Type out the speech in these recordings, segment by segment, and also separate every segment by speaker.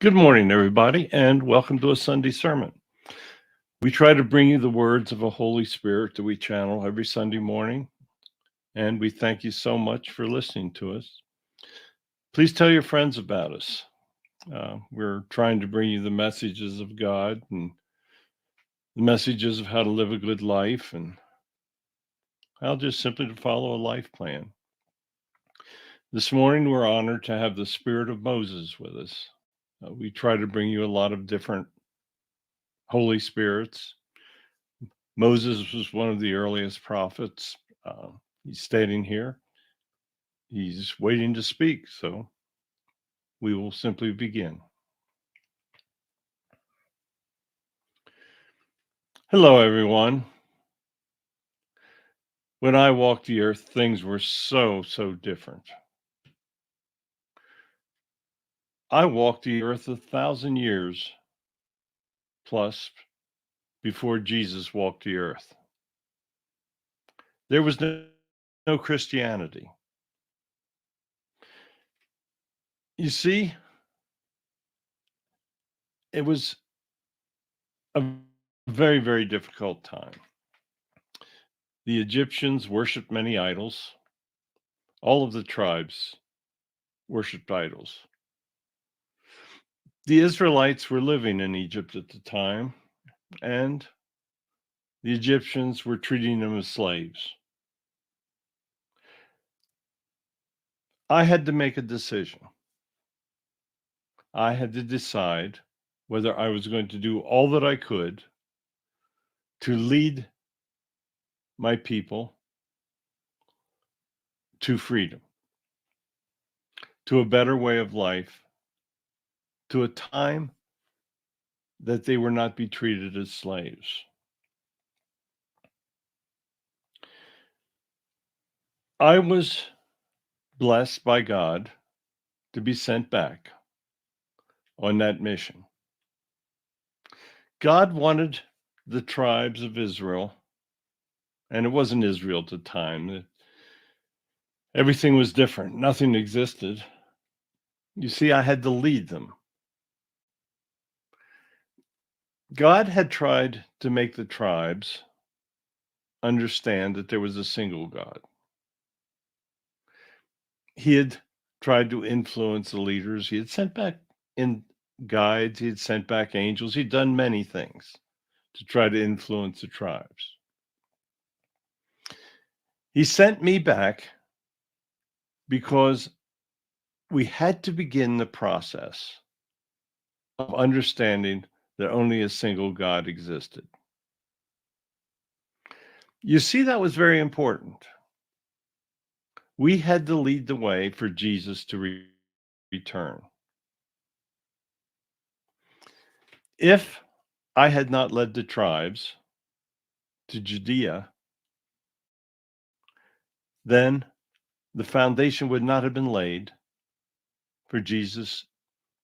Speaker 1: Good morning, everybody, and welcome to a Sunday sermon. We try to bring you the words of a Holy Spirit that we channel every Sunday morning, and we thank you so much for listening to us. Please tell your friends about us. We're trying to bring you the messages of God and the messages of how to live a good life and how just simply to follow a life plan. This morning, we're honored to have the Spirit of Moses with us. We try to bring you a lot of different Holy Spirits. Moses was one of the earliest prophets. He's stating here, he's waiting to speak, so we will simply begin. Hello, everyone. When I walked the earth, things were so different. I walked the earth 1,000 years plus before Jesus walked the earth. There was no Christianity. You see, it was a very difficult time. The Egyptians worshipped many idols. All of the tribes worshipped idols. The Israelites were living in Egypt at the time, and the Egyptians were treating them as slaves. I had to make a decision. I had to decide whether I was going to do all that I could to lead my people to freedom, to a better way of life, to a time that they were not be treated as slaves. I was blessed by God to be sent back on that mission. God wanted the tribes of Israel, and it wasn't Israel at the time. Everything was different. Nothing existed. You see, I had to lead them. God had tried to make the tribes understand that there was a single God. He had tried to influence the leaders. He had sent back in guides. He had sent back angels. He'd done many things to try to influence the tribes. He sent me back because we had to begin the process of understanding that only a single God existed. You see, that was very important. We had to lead the way for Jesus to return. If I had not led the tribes to Judea, then the foundation would not have been laid for Jesus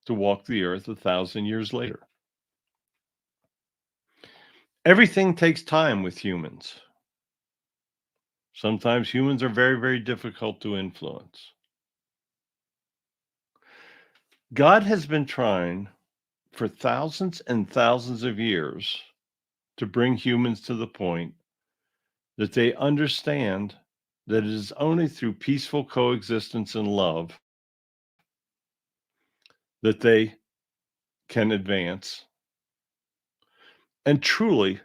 Speaker 1: to walk the earth 1,000 years later. Everything takes time with humans. Sometimes humans are very difficult to influence. God has been trying for thousands and thousands of years to bring humans to the point that they understand that it is only through peaceful coexistence and love that they can advance and truly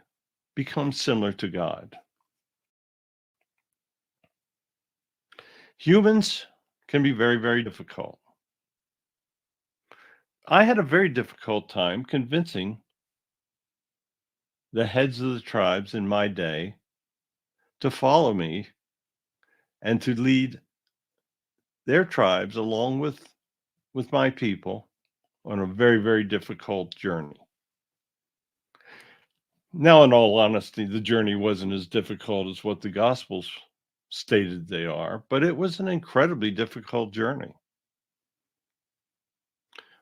Speaker 1: become similar to God. Humans can be very difficult. I had a very difficult time convincing the heads of the tribes in my day to follow me and to lead their tribes along with my people on a very difficult journey. Now, in all honesty, the journey wasn't as difficult as what the Gospels stated they are, but it was an incredibly difficult journey.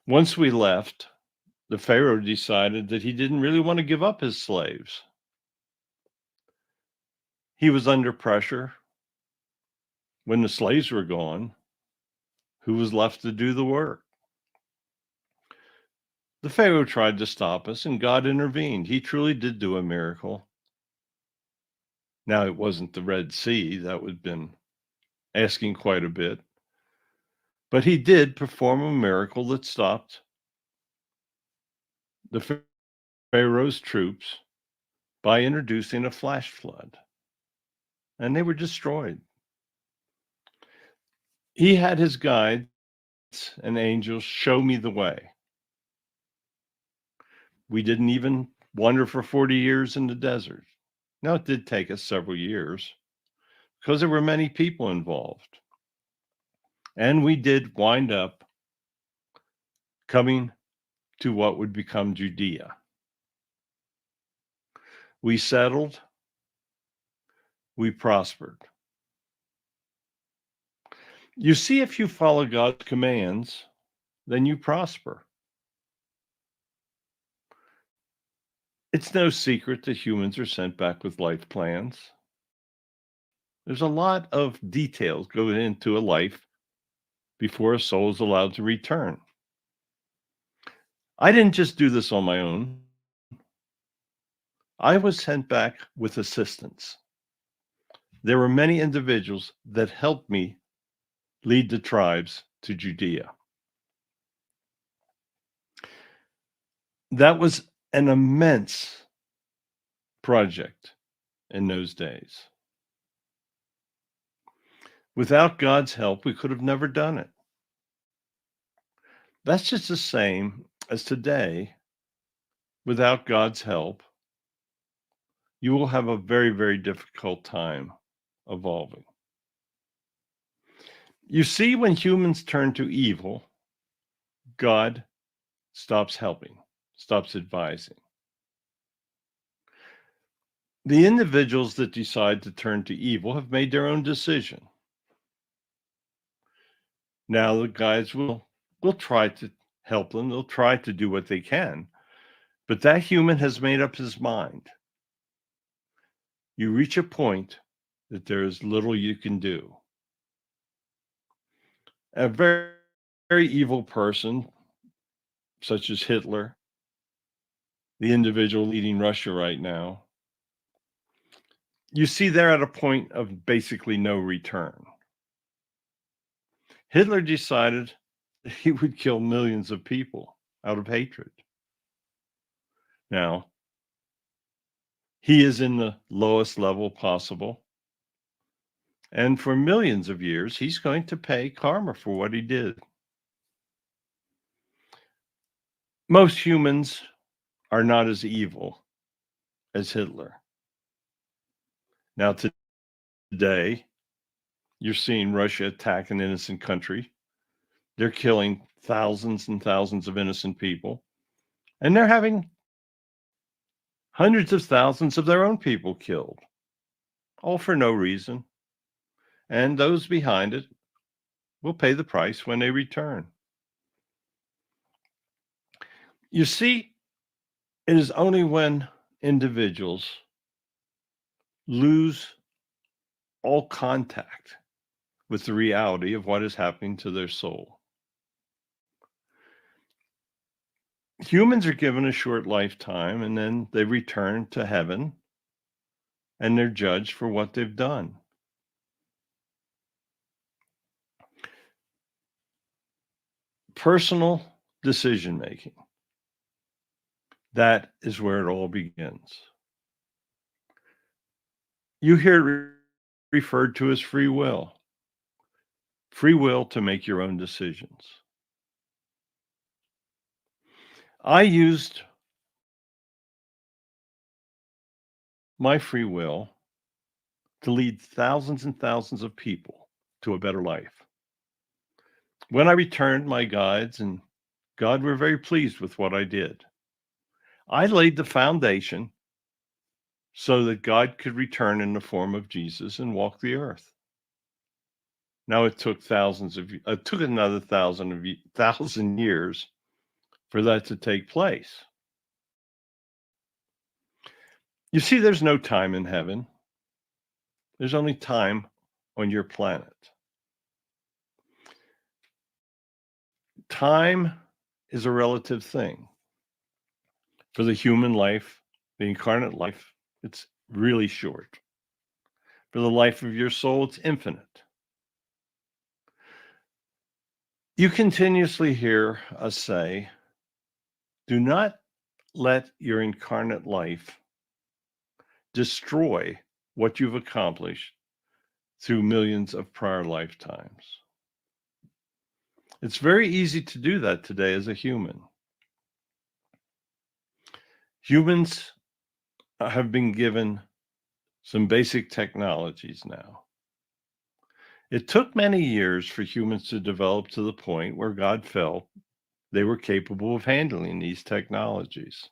Speaker 1: Once we left, the Pharaoh decided that he didn't really want to give up his slaves. He was under pressure. When the slaves were gone, who was left to do the work? The Pharaoh tried to stop us, and God intervened. He truly did do a miracle. Now, it wasn't the Red Sea. That would have been asking quite a bit. But he did perform a miracle that stopped the Pharaoh's troops by introducing a flash flood, and they were destroyed. He had his guides and angels show me the way. We didn't even wander for 40 years in the desert. Now, it did take us several years because there were many people involved. And we did wind up coming to what would become Judea. We settled, we prospered. You see, if you follow God's commands, then you prosper. It's no secret that humans are sent back with life plans. There's a lot of details going into a life before a soul is allowed to return. I didn't just do this on my own. I was sent back with assistance. There were many individuals that helped me lead the tribes to Judea. That was an immense project in those days. Without God's help, we could have never done it. That's just the same as today. Without God's help, you will have a very, very difficult time evolving. You see, when humans turn to evil, God stops helping, stops advising. The individuals that decide to turn to evil have made their own decision. Now the guides will try to help them. They'll try to do what they can. But that human has made up his mind. You reach a point that there is little you can do. A very, very evil person, such as Hitler, the individual leading Russia right now, you see they're at a point of basically no return. Hitler decided that he would kill millions of people out of hatred. Now, he is in the lowest level possible. And for millions of years, he's going to pay karma for what he did. Most humans are not as evil as Hitler. Now, today, you're seeing Russia attack an innocent country. They're killing thousands and thousands of innocent people. And they're having hundreds of thousands of their own people killed, all for no reason. And those behind it will pay the price when they return. You see, it is only when individuals lose all contact with the reality of what is happening to their soul. Humans are given a short lifetime and then they return to heaven and they're judged for what they've done. Personal decision making. That is where it all begins. You hear it referred to as free will. Free will to make your own decisions. I used my free will to lead thousands and thousands of people to a better life. When I returned, my guides and God were very pleased with what I did. I laid the foundation so that God could return in the form of Jesus and walk the earth. Now it took another thousand years for that to take place. You see, there's no time in heaven. There's only time on your planet. Time is a relative thing. For the human life, the incarnate life, it's really short. For the life of your soul, it's infinite. You continuously hear us say, do not let your incarnate life destroy what you've accomplished through millions of prior lifetimes. It's very easy to do that today as a human. Humans have been given some basic technologies now. It took many years for humans to develop to the point where God felt they were capable of handling these technologies.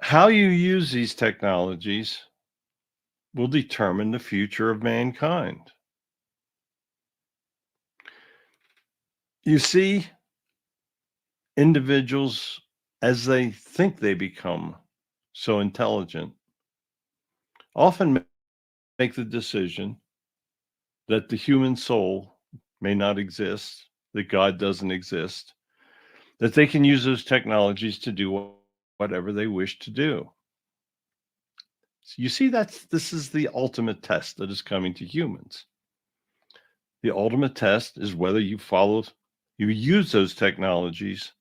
Speaker 1: How you use these technologies will determine the future of mankind. You see, individuals, as they think they become so intelligent, often make the decision that the human soul may not exist, that God doesn't exist, that they can use those technologies to do whatever they wish to do. So you see, this is the ultimate test that is coming to humans. The ultimate test is whether you use those technologies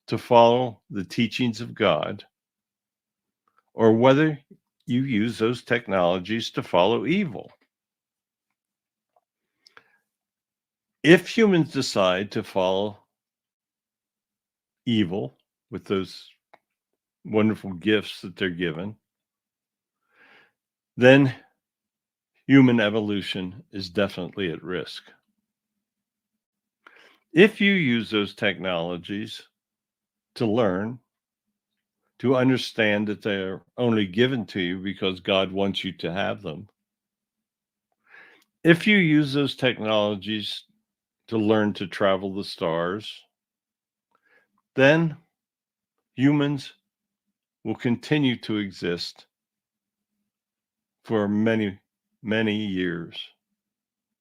Speaker 1: to follow the teachings of God, or whether you use those technologies to follow evil. If humans decide to follow evil with those wonderful gifts that they're given, then human evolution is definitely at risk. If you use those technologies to learn, to understand that they're only given to you because God wants you to have them, if you use those technologies to learn to travel the stars, then humans will continue to exist for many, many years,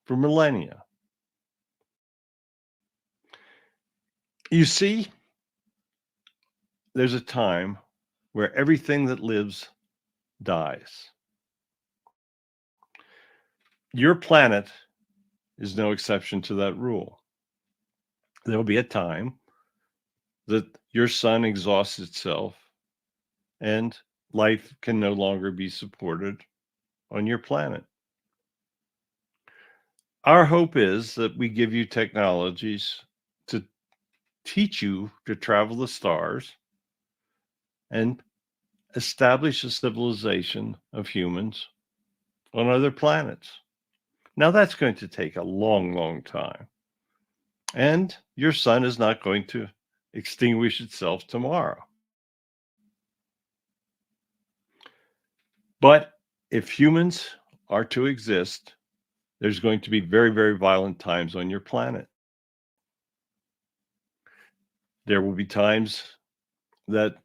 Speaker 1: for millennia. You see, there's a time where everything that lives dies. Your planet is no exception to that rule. There'll be a time that your sun exhausts itself and life can no longer be supported on your planet. Our hope is that we give you technologies to teach you to travel the stars and establish a civilization of humans on other planets. Now, that's going to take a long, long time. And your sun is not going to extinguish itself tomorrow. But if humans are to exist, there's going to be very, very violent times on your planet. There will be times that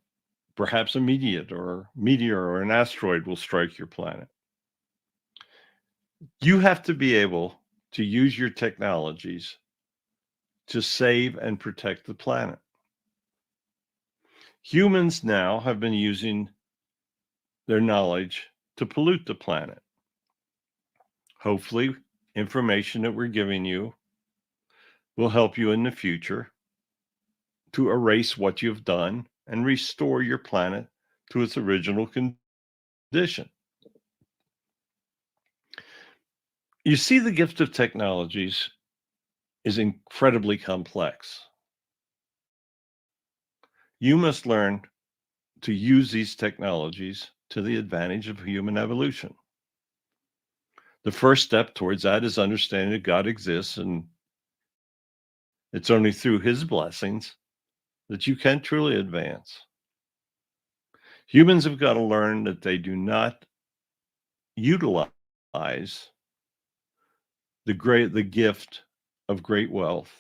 Speaker 1: perhaps a meteor or an asteroid will strike your planet. You have to be able to use your technologies to save and protect the planet. Humans now have been using their knowledge to pollute the planet. Hopefully, information that we're giving you will help you in the future to erase what you've done and restore your planet to its original condition. You see, the gift of technologies is incredibly complex. You must learn to use these technologies to the advantage of human evolution. The first step towards that is understanding that God exists, and it's only through his blessings that you can truly advance. Humans have got to learn that they do not utilize the gift of great wealth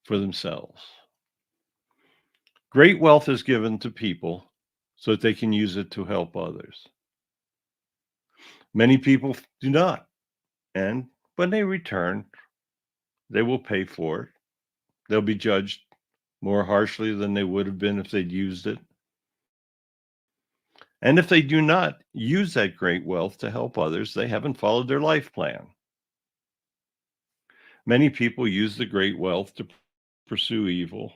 Speaker 1: for themselves. Great wealth is given to people so that they can use it to help others. Many people do not, and when they return, they will pay for it. They'll be judged more harshly than they would have been if they'd used it. And if they do not use that great wealth to help others, they haven't followed their life plan. Many people use the great wealth to pursue evil.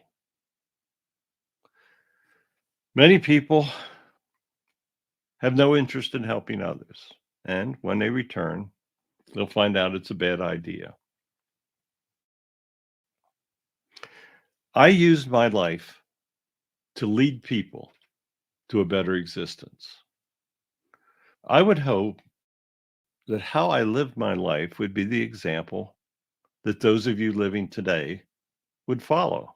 Speaker 1: Many people have no interest in helping others. And when they return, they'll find out it's a bad idea. I used my life to lead people to a better existence. I would hope that how I lived my life would be the example that those of you living today would follow.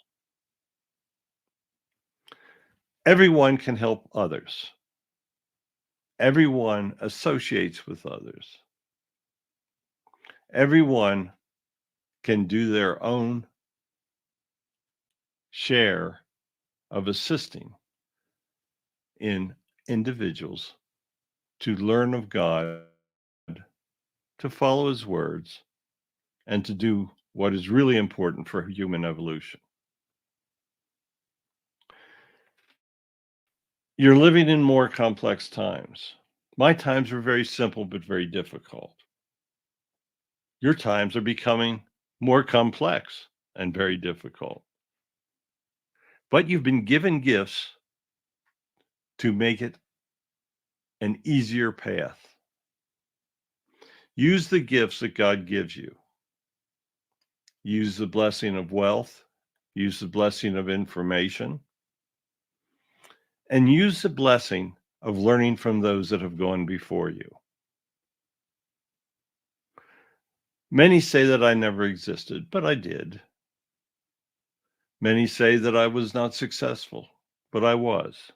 Speaker 1: Everyone can help others. Everyone associates with others. Everyone can do their own share of assisting in individuals to learn of God, to follow his words, and to do what is really important for human evolution. You're living in more complex times. My times were very simple but very difficult. Your times are becoming more complex and very difficult. But you've been given gifts to make it an easier path. Use the gifts that God gives you. Use the blessing of wealth. Use the blessing of information. And use the blessing of learning from those that have gone before you. Many say that I never existed, but I did. Many say that I was not successful, but I was.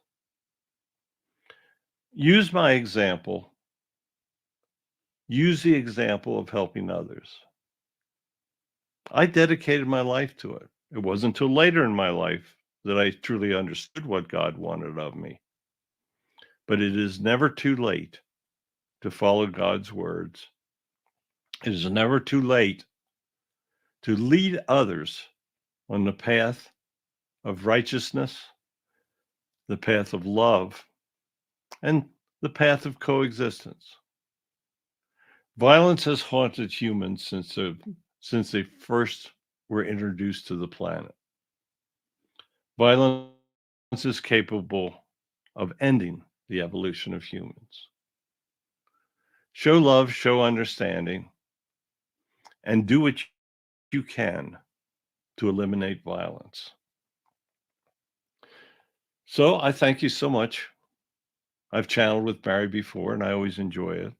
Speaker 1: Use my example. Use the example of helping others. I dedicated my life to it. It wasn't until later in my life that I truly understood what God wanted of me. But it is never too late to follow God's words. It is never too late to lead others on the path of righteousness, the path of love, and the path of coexistence. Violence has haunted humans since they first were introduced to the planet. Violence is capable of ending the evolution of humans. Show love, show understanding, and do what you can to eliminate violence. So I thank you so much. I've channeled with Barry before, and I always enjoy it.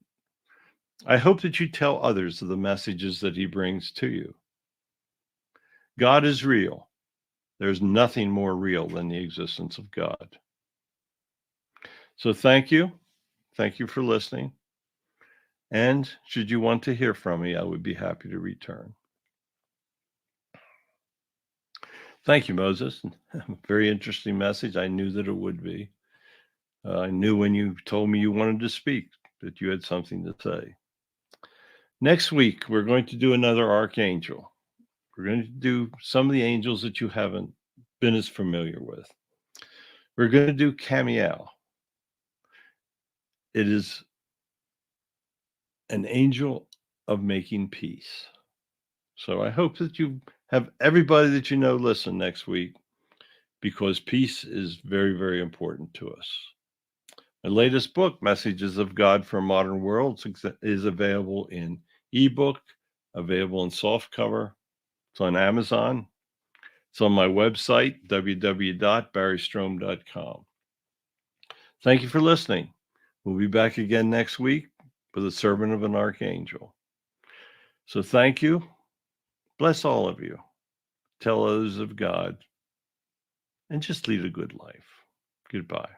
Speaker 1: I hope that you tell others of the messages that he brings to you. God is real. There's nothing more real than the existence of God. So thank you. Thank you for listening. And should you want to hear from me, I would be happy to return. Thank you, Moses. Very interesting message. I knew that it would be. I knew when you told me you wanted to speak that you had something to say. Next week, we're going to do another archangel. We're going to do some of the angels that you haven't been as familiar with. We're going to do Camiel. It is an angel of making peace. So I hope that you have everybody that you know listen next week, because peace is very, very important to us. My latest book, Messages of God for a Modern World, is available in ebook, available in softcover. It's on Amazon. It's on my website, www.barrystrohm.com. Thank you for listening. We'll be back again next week with a sermon of an archangel. So thank you. Bless all of you. Tell others of God. And just lead a good life. Goodbye.